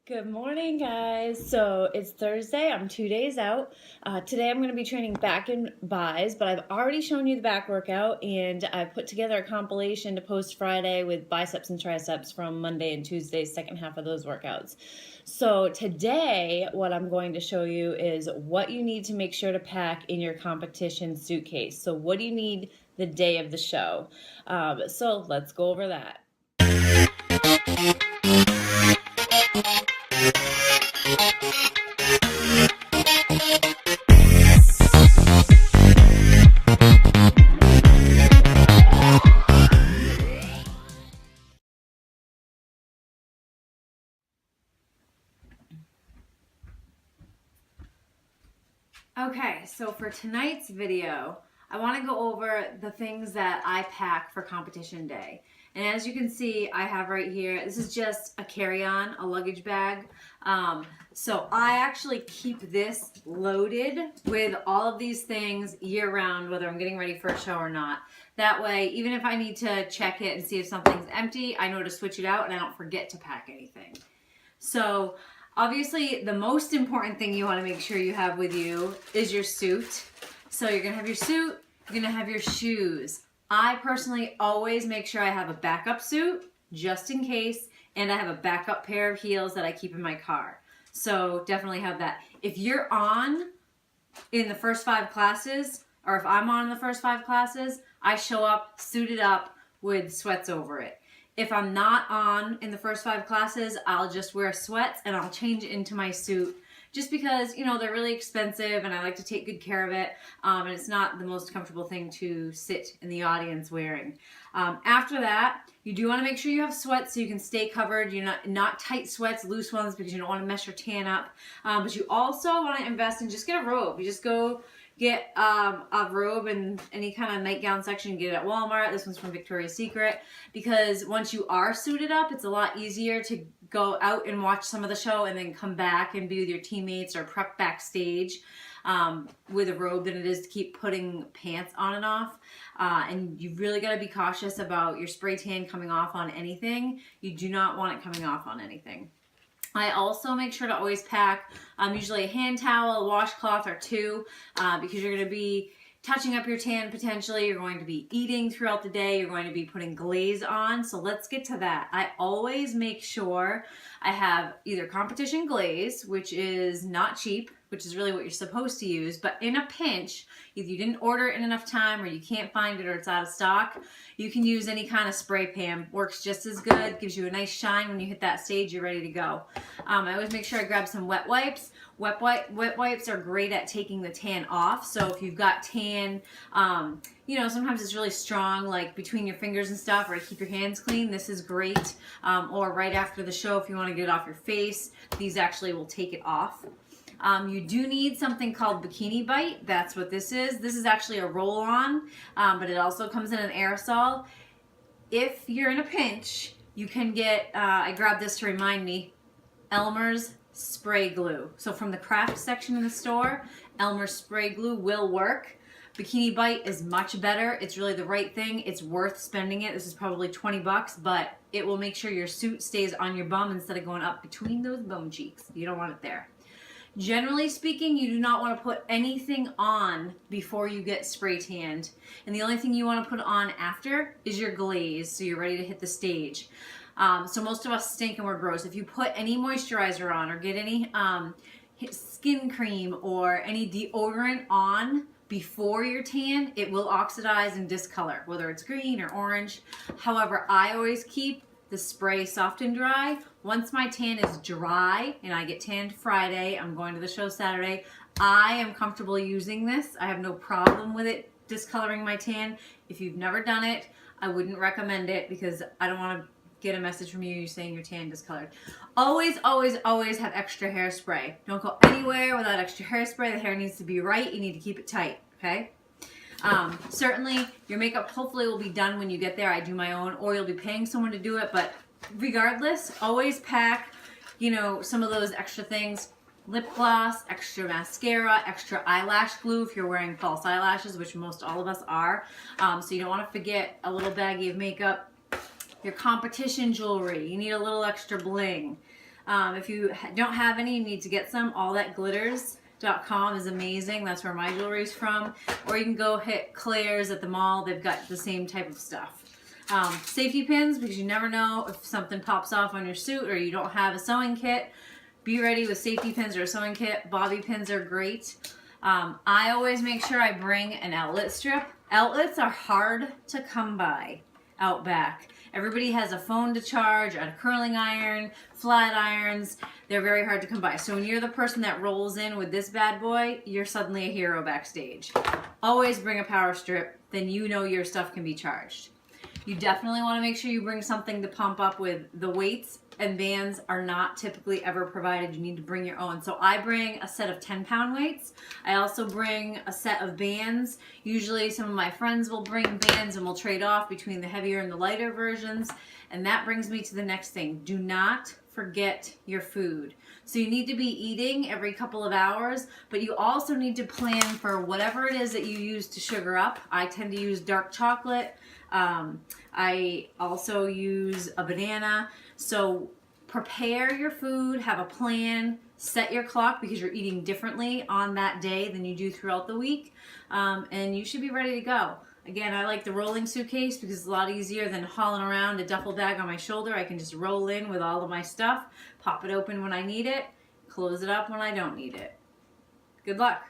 Good morning, guys. So it's Thursday. I'm 2 days out. Today I'm going to be training back and buys, but I've already shown you the back workout and I've put together a compilation to post Friday with biceps and triceps from Monday and Tuesday's second half of those workouts. So today what I'm going to show you is what you need to make sure to pack in your competition suitcase. So what do you need the day of the show? So let's go over that. Okay, so for tonight's video, I want to go over the things that I pack for competition day. And as you can see, I have right here, this is just a carry-on, a luggage bag. So I actually keep this loaded with all of these things year-round, whether I'm getting ready for a show or not. That way, even if I need to check it and see if something's empty, I know to switch it out and I don't forget to pack anything. So obviously, the most important thing you want to make sure you have with you is your suit. So you're going to have your suit, you're going to have your shoes. I personally always make sure I have a backup suit just in case, and I have a backup pair of heels that I keep in my car. So definitely have that. If you're on in the first 5 classes, or if I'm on in the first 5 classes, I show up suited up with sweats over it. If I'm not on in the first 5 classes, I'll just wear sweats and I'll change it into my suit just because, you know, they're really expensive and I like to take good care of it. And it's not the most comfortable thing to sit in the audience wearing. After that, you do want to make sure you have sweats so you can stay covered. You're not tight sweats, loose ones, because you don't want to mess your tan up. But you also want to invest in just get a robe. You just go get a robe in any kind of nightgown section. Get it at Walmart. This one's from Victoria's Secret. Because once you are suited up, it's a lot easier to go out and watch some of the show and then come back and be with your teammates or prep backstage with a robe than it is to keep putting pants on and off. And you really got to be cautious about your spray tan coming off on anything. You do not want it coming off on anything. I also make sure to always pack usually a hand towel, a washcloth, or 2 because you're going to be touching up your tan potentially. You're going to be eating throughout the day. You're going to be putting glaze on. So let's get to that. I always make sure I have either competition glaze, which is not cheap, which is really what you're supposed to use, but in a pinch, if you didn't order it in enough time or you can't find it or it's out of stock, you can use any kind of Spray Pam. Works just as good, gives you a nice shine when you hit that stage, you're ready to go. I always make sure I grab some wet wipes. Wet wipes are great at taking the tan off, so if you've got tan, you know, sometimes it's really strong, like between your fingers and stuff, or to keep your hands clean, this is great. Or right after the show, if you want to get it off your face, these actually will take it off. You do need something called Bikini Bite. That's what this is. This is actually a roll-on, but it also comes in an aerosol. If you're in a pinch, you can get, I grabbed this to remind me, Elmer's spray glue. So from the craft section in the store, Elmer's spray glue will work. Bikini Bite is much better. It's really the right thing. It's worth spending it. This is probably 20 bucks, but it will make sure your suit stays on your bum instead of going up between those bum cheeks. You don't want it there. Generally speaking, you do not want to put anything on before you get spray tanned. And the only thing you want to put on after is your glaze, so you're ready to hit the stage. So most of us stink and we're gross. If you put any moisturizer on or get any skin cream or any deodorant on before your tan, it will oxidize and discolor, whether it's green or orange. However, I always keep the spray soft and dry. Once my tan is dry and I get tanned Friday, I'm going to the show Saturday, I am comfortable using this. I have no problem with it discoloring my tan. If you've never done it, I wouldn't recommend it because I don't want to get a message from you saying your tan discolored. Always, always, always have extra hairspray. Don't go anywhere without extra hairspray. The hair needs to be right. You need to keep it tight, okay? Certainly your makeup hopefully will be done when you get there. I do my own, or you'll be paying someone to do it, but regardless, always pack, you know, some of those extra things. Lip gloss, extra mascara, extra eyelash glue if you're wearing false eyelashes, which most all of us are. So you don't want to forget a little baggie of makeup. Your competition jewelry, you need a little extra bling. If you don't have any, you need to get some. allthatglitters.com is amazing. That's where my jewelry's from. Or you can go hit Claire's at the mall. They've got the same type of stuff. Safety pins, because you never know if something pops off on your suit or you don't have a sewing kit. Be ready with safety pins or a sewing kit. Bobby pins are great. I always make sure I bring an outlet strip. Outlets are hard to come by out back. Everybody has a phone to charge, a curling iron, flat irons. They're very hard to come by. So when you're the person that rolls in with this bad boy, you're suddenly a hero backstage. Always bring a power strip, then you know your stuff can be charged. You definitely want to make sure you bring something to pump up with. The weights and bands are not typically ever provided. You need to bring your own. So I bring a set of 10-pound weights. I also bring a set of bands. Usually some of my friends will bring bands and we'll trade off between the heavier and the lighter versions. And that brings me to the next thing. Do not forget your food. So you need to be eating every couple of hours, but you also need to plan for whatever it is that you use to sugar up. I tend to use dark chocolate. I also use a banana. So prepare your food, have a plan, set your clock because you're eating differently on that day than you do throughout the week, and you should be ready to go. Again, I like the rolling suitcase because it's a lot easier than hauling around a duffel bag on my shoulder. I can just roll in with all of my stuff, pop it open when I need it, close it up when I don't need it. Good luck.